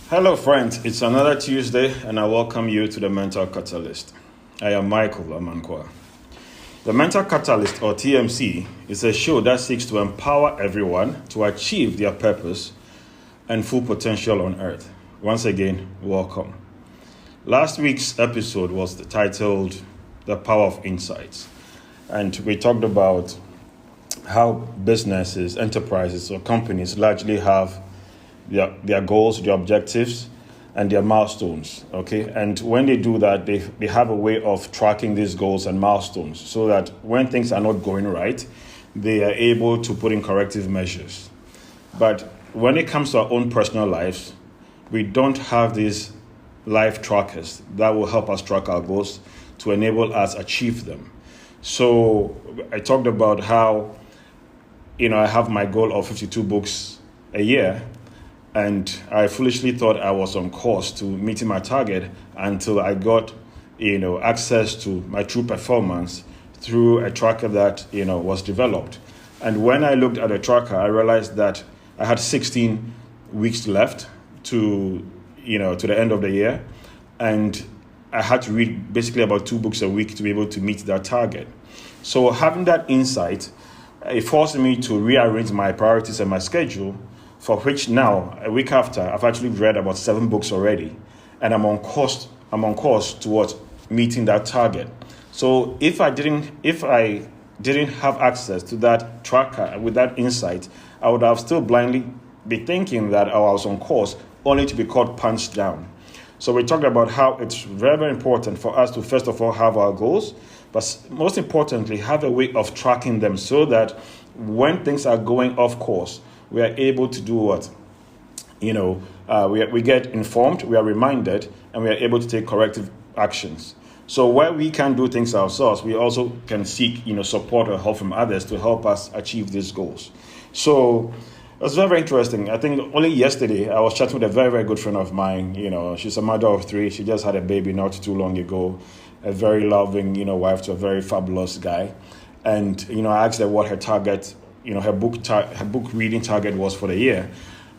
Hello, friends. It's another Tuesday, and I welcome you to the Mental Catalyst. I am Michael Amankwa. The Mental Catalyst, or TMC, is a show that seeks to empower everyone to achieve their purpose and full potential on Earth. Once again, welcome. Last week's episode was titled The Power of Insights, and we talked about how businesses, enterprises, or companies largely have their goals, their objectives, and their milestones, okay? And when they do that, they have a way of tracking these goals and milestones so that when things are not going right, they are able to put in corrective measures. But when it comes to our own personal lives, we don't have these life trackers that will help us track our goals to enable us achieve them. So I talked about how, I have my goal of 52 books a year, and I foolishly thought I was on course to meeting my target until I got, access to my true performance through a tracker that, was developed. And when I looked at the tracker, I realized that I had 16 weeks left to the end of the year. And I had to read basically about 2 books a week to be able to meet that target. So having that insight, it forced me to rearrange my priorities and my schedule, for which now, a week after, I've actually read about 7 books already, and I'm on course towards meeting that target. So if I didn't have access to that tracker with that insight, I would have still blindly be thinking that I was on course, only to be caught punch down. So we talked about how it's very, very important for us to first of all have our goals, but most importantly, have a way of tracking them so that when things are going off course, we are able to do what? We get informed, we are reminded, and we are able to take corrective actions. So where we can do things ourselves, we also can seek, support or help from others to help us achieve these goals. So it's very, very interesting. I think only yesterday I was chatting with a very, very good friend of mine. She's a mother of 3. She just had a baby not too long ago. A very loving, wife to a very fabulous guy. And, I asked her what her target, her book reading target was for the year.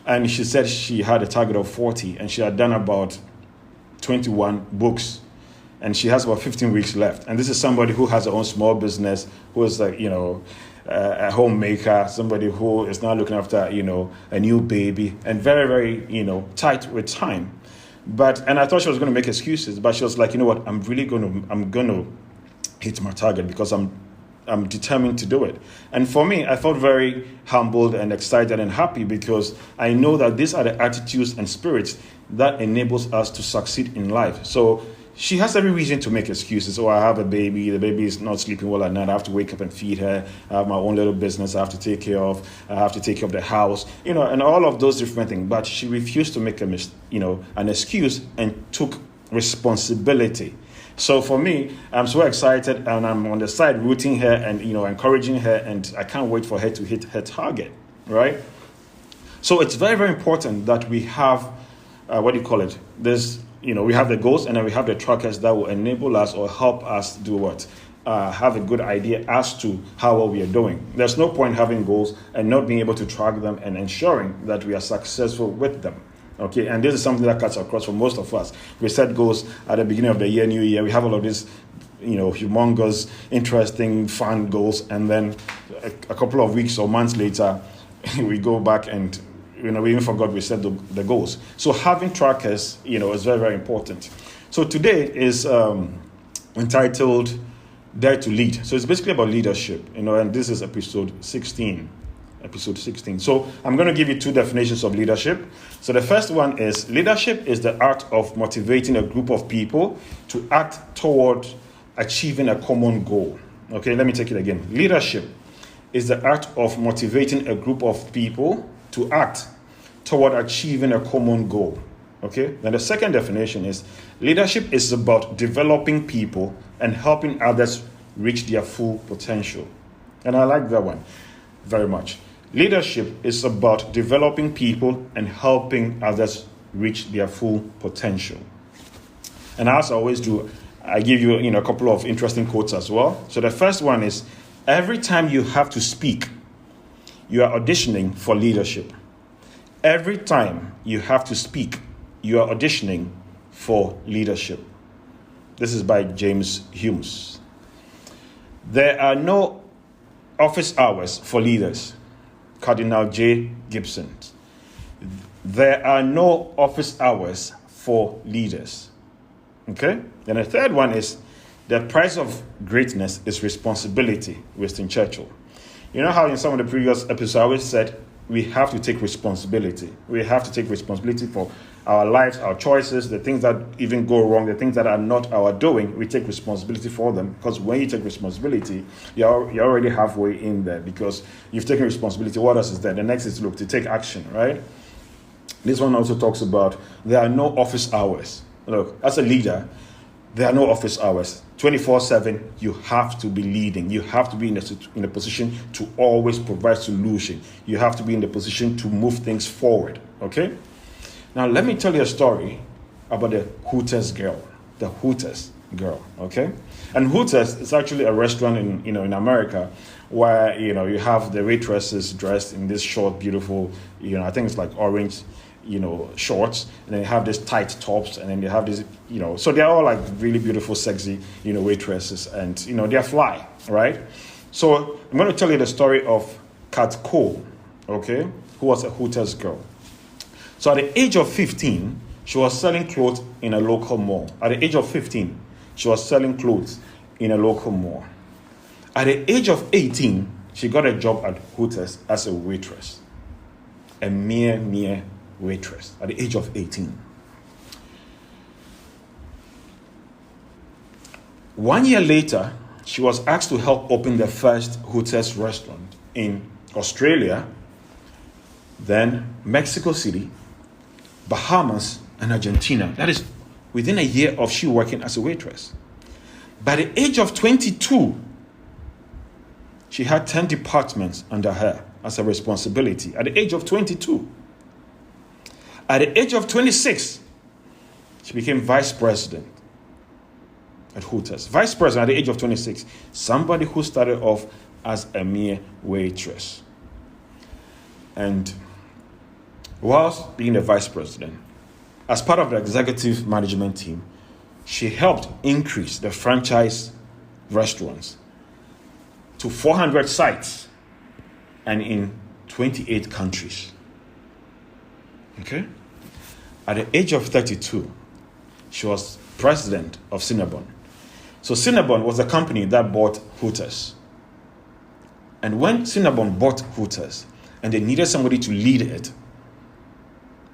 And she said she had a target of 40 and she had done about 21 books. And she has about 15 weeks left. And this is somebody who has her own small business, who is a homemaker, somebody who is now looking after, a new baby, and very, very, tight with time. And I thought she was going to make excuses, but she was like, what, I'm going to hit my target because I'm determined to do it. And for me, I felt very humbled and excited and happy because I know that these are the attitudes and spirits that enables us to succeed in life. So she has every reason to make excuses. I have a baby, the baby is not sleeping well at night, I have to wake up and feed her, I have my own little business I have to take care of, I have to take care of the house, and all of those different things. But she refused to make an excuse and took responsibility. So for me, I'm so excited and I'm on the side rooting her and, encouraging her, and I can't wait for her to hit her target, right? So it's very, very important that we have, This, we have the goals and then we have the trackers that will enable us or help us do what? Have a good idea as to how well we are doing. There's no point having goals and not being able to track them and ensuring that we are successful with them. Okay, and this is something that cuts across for most of us. We set goals at the beginning of the year, new year. We have all of these, humongous, interesting, fun goals. And then a couple of weeks or months later, we go back and, we even forgot we set the goals. So having trackers, is very, very important. So today is entitled Dare to Lead. So it's basically about leadership, and this is episode 16. So I'm going to give you 2 definitions of leadership. So the first one is leadership is the art of motivating a group of people to act toward achieving a common goal. Okay, let me take it again. Leadership is the art of motivating a group of people to act toward achieving a common goal. Okay, then the second definition is leadership is about developing people and helping others reach their full potential. And I like that one very much. Leadership is about developing people and helping others reach their full potential. And as I always do, I give you, a couple of interesting quotes as well. So the first one is, every time you have to speak, you are auditioning for leadership. Every time you have to speak, you are auditioning for leadership. This is by James Humes. There are no office hours for leaders. Cardinal J. Gibson. There are no office hours for leaders. Okay? Then the third one is the price of greatness is responsibility. Winston Churchill. You know how in some of the previous episodes I always said we have to take responsibility. We have to take responsibility for our lives, our choices, the things that even go wrong, the things that are not our doing. We take responsibility for them, because when you take responsibility, you're already halfway in there, because you've taken responsibility. What else is there? The next is, look, to take action, right? This one also talks about there are no office hours. Look, as a leader, there are no office hours. 24/7, you have to be leading. You have to be in a position to always provide solution. You have to be in the position to move things forward, okay? Now, let me tell you a story about the Hooters girl. The Hooters girl, okay? And Hooters is actually a restaurant in America where, you have the waitresses dressed in this short, beautiful, I think it's like orange, shorts, and then they have these tight tops, and then they have this, so they're all like really beautiful, sexy, waitresses, and, they're fly, right? So I'm going to tell you the story of Kat Cole, okay, who was a Hooters girl. So at the age of 15, she was selling clothes in a local mall. At the age of 15, she was selling clothes in a local mall. At the age of 18, she got a job at Hooters as a waitress. A mere waitress at the age of 18. 1 year later, she was asked to help open the first Hooters restaurant in Australia, then Mexico City, Bahamas, and Argentina. That is within a year of she working as a waitress. By the age of 22, she had 10 departments under her as a responsibility. At the age of 22. At the age of 26, she became vice president at Hooters. Vice president at the age of 26. Somebody who started off as a mere waitress. And whilst being the vice president, as part of the executive management team, she helped increase the franchise restaurants to 400 sites and in 28 countries. Okay? At the age of 32, she was president of Cinnabon. So Cinnabon was a company that bought Hooters. And when Cinnabon bought Hooters and they needed somebody to lead it,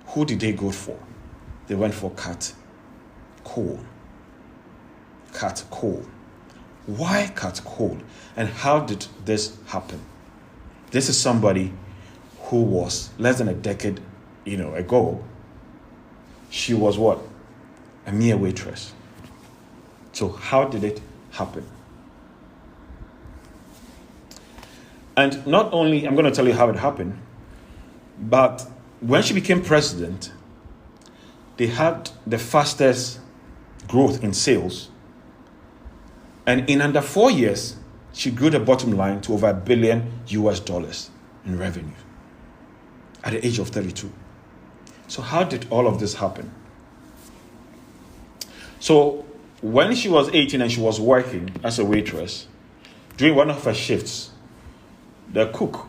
who did they go for? They went for Kat Cole. Kat Cole. Why Kat Cole? And how did this happen? This is somebody who was less than a decade, ago. She was what? A mere waitress. So how did it happen? And not only, I'm going to tell you how it happened, but when she became president, they had the fastest growth in sales. And in under 4 years, she grew the bottom line to over $1 billion in revenue at the age of 32. So how did all of this happen? So when she was 18 and she was working as a waitress, during one of her shifts, the cook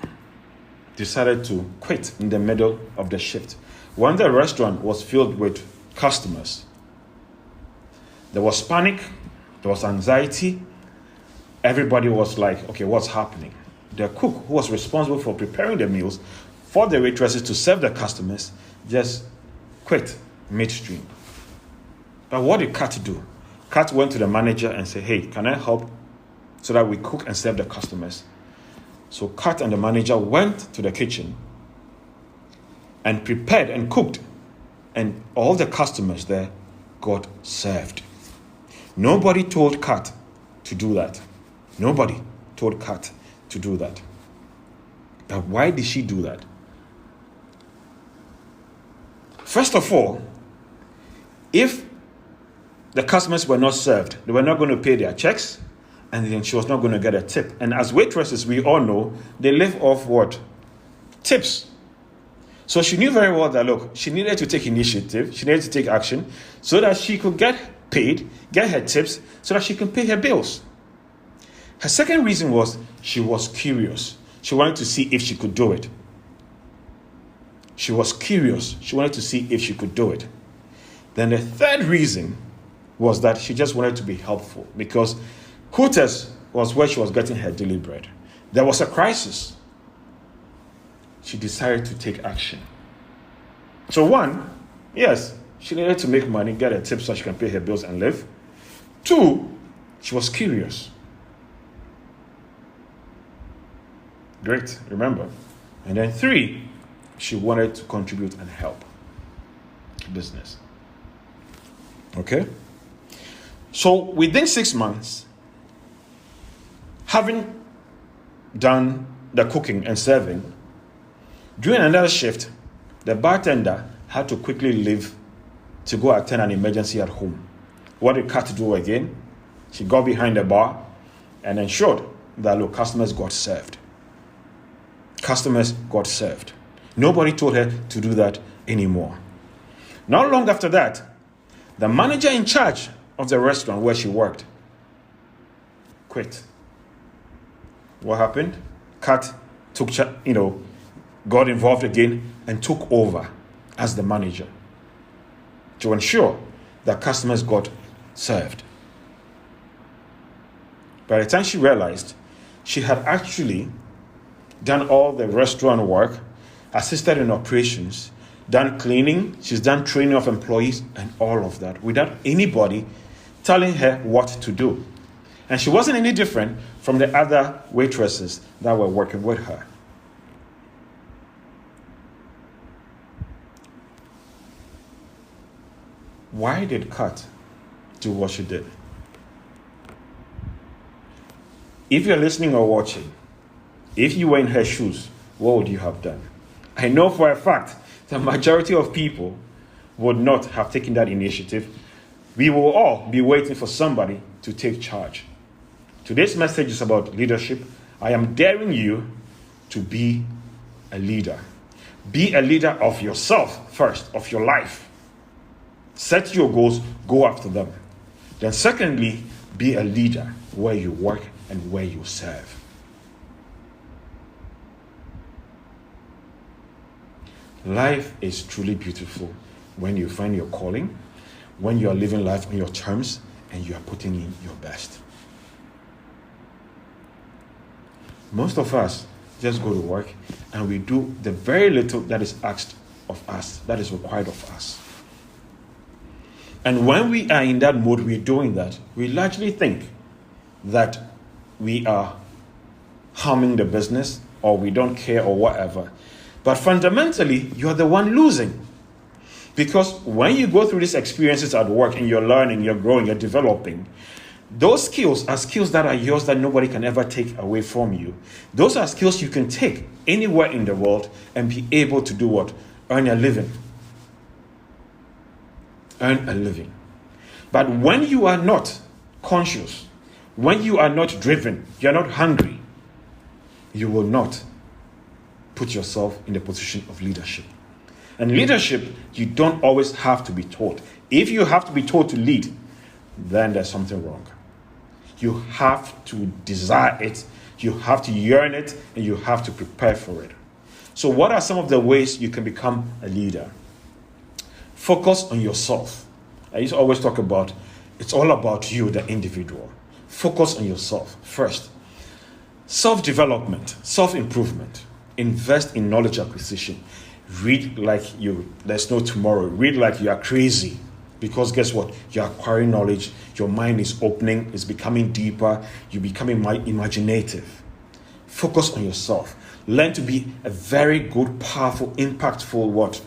decided to quit in the middle of the shift. When the restaurant was filled with customers, there was panic, there was anxiety. Everybody was like, okay, what's happening? The cook, who was responsible for preparing the meals for the waitresses to serve the customers, just quit midstream. But what did Kat do? Kat went to the manager and said, hey, can I help so that we cook and serve the customers? So Kat and the manager went to the kitchen and prepared and cooked, and all the customers there got served. Nobody told Kat to do that. Nobody told Kat to do that. But why did she do that? First of all, if the customers were not served, they were not going to pay their checks, and then she was not going to get a tip. And as waitresses, we all know, they live off what? Tips. So she knew very well that, look, she needed to take initiative, she needed to take action so that she could get paid, get her tips, so that she can pay her bills. Her second reason was she was curious. She wanted to see if she could do it. She was curious. She wanted to see if she could do it. Then the third reason was that she just wanted to be helpful, because Hooters was where she was getting her daily bread. There was a crisis. She decided to take action. So one, yes, she needed to make money, get a tip so she can pay her bills and live. Two, she was curious. Great, remember. And then three, she wanted to contribute and help business. Okay? So within 6 months, having done the cooking and serving, during another shift, the bartender had to quickly leave to go attend an emergency at home. What did Kat do again? She got behind the bar and ensured that, look, customers got served. Customers got served. Nobody told her to do that anymore. Not long after that, the manager in charge of the restaurant where she worked quit. What happened? Kat got involved again and took over as the manager to ensure that customers got served. By the time she realized, she had actually done all the restaurant work, assisted in operations, done cleaning, she's done training of employees and all of that without anybody telling her what to do. And she wasn't any different from the other waitresses that were working with her. Why did Kat do what she did? If you're listening or watching, if you were in her shoes, what would you have done? I know for a fact the majority of people would not have taken that initiative. We will all be waiting for somebody to take charge. Today's message is about leadership. I am daring you to be a leader. Be a leader of yourself first, of your life. Set your goals, go after them. Then secondly, be a leader where you work and where you serve. Life is truly beautiful when you find your calling, when you are living life on your terms, and you are putting in your best. Most of us just go to work and we do the very little that is asked of us, that is required of us. And when we are in that mode, we're doing that, we largely think that we are harming the business or we don't care or whatever. But fundamentally, you're the one losing. Because when you go through these experiences at work and you're learning, you're growing, you're developing, those skills are skills that are yours that nobody can ever take away from you. Those are skills you can take anywhere in the world and be able to do what? Earn a living. Earn a living. But when you are not conscious, when you are not driven, you're not hungry, you will not put yourself in the position of leadership. And leadership, you don't always have to be taught. If you have to be taught to lead, then there's something wrong. You have to desire it, you have to yearn it, and you have to prepare for it. So what are some of the ways you can become a leader? Focus on yourself. I used to always talk about, it's all about you, the individual. Focus on yourself first. Self-development, self-improvement. Invest in knowledge acquisition. Read like there's no tomorrow. Read like you are crazy. Because guess what? You're acquiring knowledge. Your mind is opening. It's becoming deeper. You're becoming imaginative. Focus on yourself. Learn to be a very good, powerful, impactful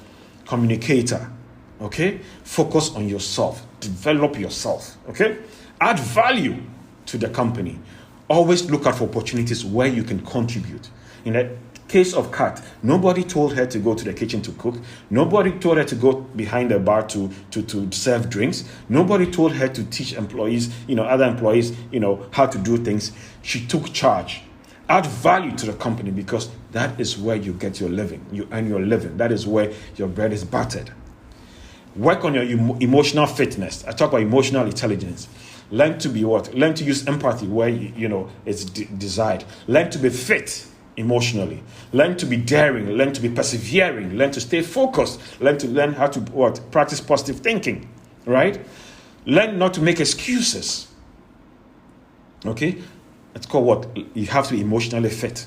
communicator. Okay? Focus on yourself. Develop yourself. Okay? Add value to the company. Always look out for opportunities where you can contribute. In the case of Kat, nobody told her to go to the kitchen to cook. Nobody told her to go behind the bar to serve drinks. Nobody told her to teach employees, other employees, how to do things. She took charge. Add value to the company, because that is where you get your living. You earn your living. That is where your bread is buttered. Work on your emotional fitness. I talk about emotional intelligence. Learn to be what? Learn to use empathy where it's desired. Learn to be fit emotionally. Learn to be daring. Learn to be persevering. Learn to stay focused. Learn how to practice positive thinking. Right? Learn not to make excuses. Okay? It's called what? You have to be emotionally fit.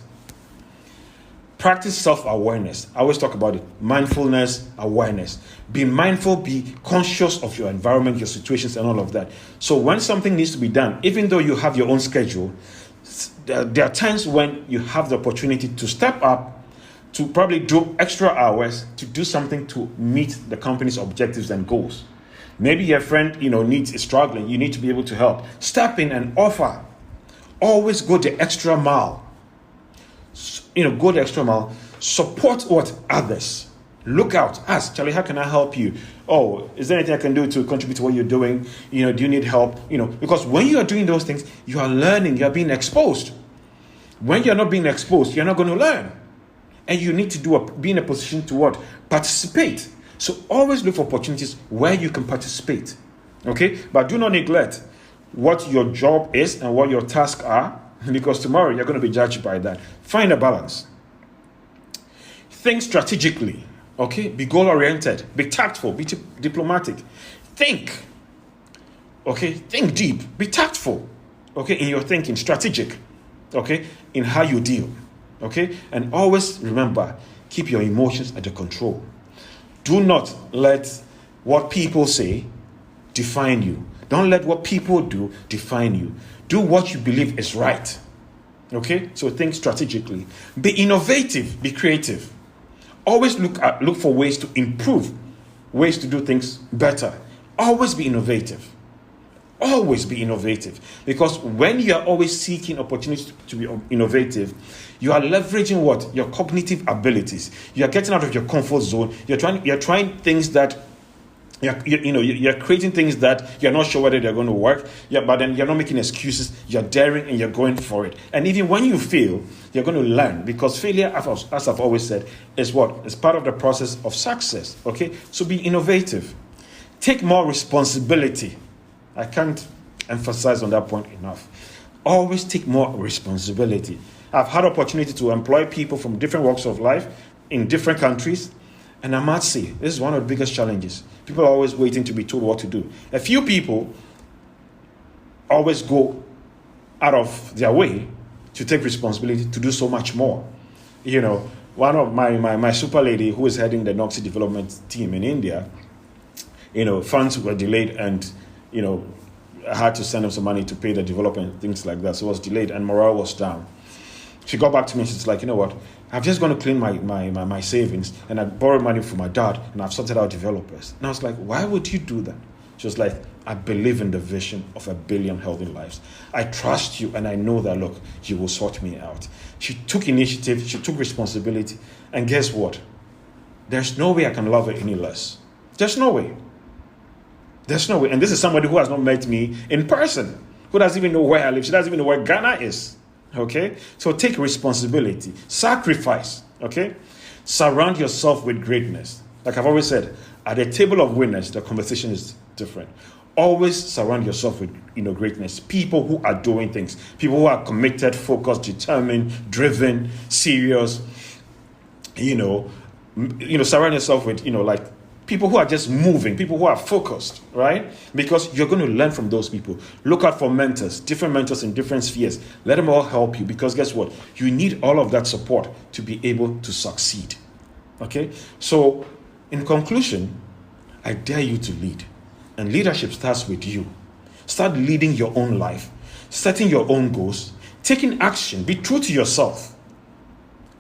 Practice self-awareness. I always talk about it. Mindfulness, awareness. Be mindful, be conscious of your environment, your situations, and all of that. So when something needs to be done, even though you have your own schedule, there are times when you have the opportunity to step up, to probably do extra hours, to do something to meet the company's objectives and goals. Maybe your friend, is struggling. You need to be able to help. Step in and offer. Always go the extra mile. Go the extra mile. Support others. Look out. Ask, Charlie, how can I help you? Oh, is there anything I can do to contribute to what you're doing? Do you need help? Because when you are doing those things, you are learning. You are being exposed. When you're not being exposed, you're not going to learn. And you need to be in a position to participate. So always look for opportunities where you can participate. Okay? But do not neglect what your job is and what your tasks are, because tomorrow you're going to be judged by that. Find a balance. Think strategically. Okay? Be goal-oriented. Be tactful. Be diplomatic. Think. Okay? Think deep. Be tactful. Okay? In your thinking. Strategic. Okay? In how you deal. Okay? And always remember, keep your emotions under control. Do not let what people say define you. Don't let what people do define you. Do what you believe is right. Okay? So think strategically. Be innovative. Be creative. Always look for ways to improve, ways to do things better. Always be innovative. Always be innovative. Because when you are always seeking opportunities to be innovative, you are leveraging what? Your cognitive abilities. You are getting out of your comfort zone. You're trying things that you're creating things that you're not sure whether they're going to work. But then you're not making excuses. You're daring and you're going for it. And even when you fail, you're going to learn, because failure, as I've always said, is what? It's part of the process of success. Okay? So be innovative. Take more responsibility. I can't emphasize on that point enough. Always take more responsibility. I've had opportunity to employ people from different walks of life in different countries. And I must say, this is one of the biggest challenges. People are always waiting to be told what to do. A few people always go out of their way to take responsibility to do so much more. One of my super lady who is heading the Noxy development team in India, funds were delayed and, I had to send them some money to pay the development, things like that. So it was delayed and morale was down. She got back to me and she's like, you know what? I'm just going to clean my savings, and I borrowed money from my dad, and I've sorted out developers. And I was like, why would you do that? She was like, I believe in the vision of 1 billion healthy lives. I trust you, and I know that, look, you will sort me out. She took initiative, she took responsibility, and guess what? There's no way I can love her any less. There's no way. There's no way. And this is somebody who has not met me in person, who doesn't even know where I live. She doesn't even know where Ghana is. Okay? So take responsibility. Sacrifice. Okay? Surround yourself with greatness. Like I've always said, at the table of winners, the conversation is different. Always surround yourself with greatness. People who are doing things. People who are committed, focused, determined, driven, serious. Surround yourself with, people who are just moving, people who are focused, right? Because you're going to learn from those people. Look out for mentors, different mentors in different spheres. Let them all help you, because guess what? You need all of that support to be able to succeed. Okay? So, in conclusion, I dare you to lead. And leadership starts with you. Start leading your own life, setting your own goals, taking action. Be true to yourself.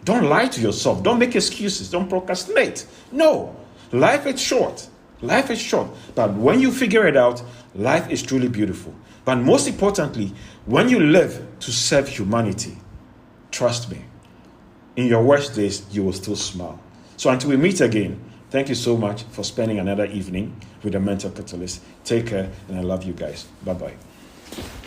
Don't lie to yourself. Don't make excuses. Don't procrastinate. No. Life is short. Life is short. But when you figure it out, life is truly beautiful. But most importantly, when you live to serve humanity, trust me, in your worst days, you will still smile. So until we meet again, thank you so much for spending another evening with the Mental Catalyst. Take care, and I love you guys. Bye-bye.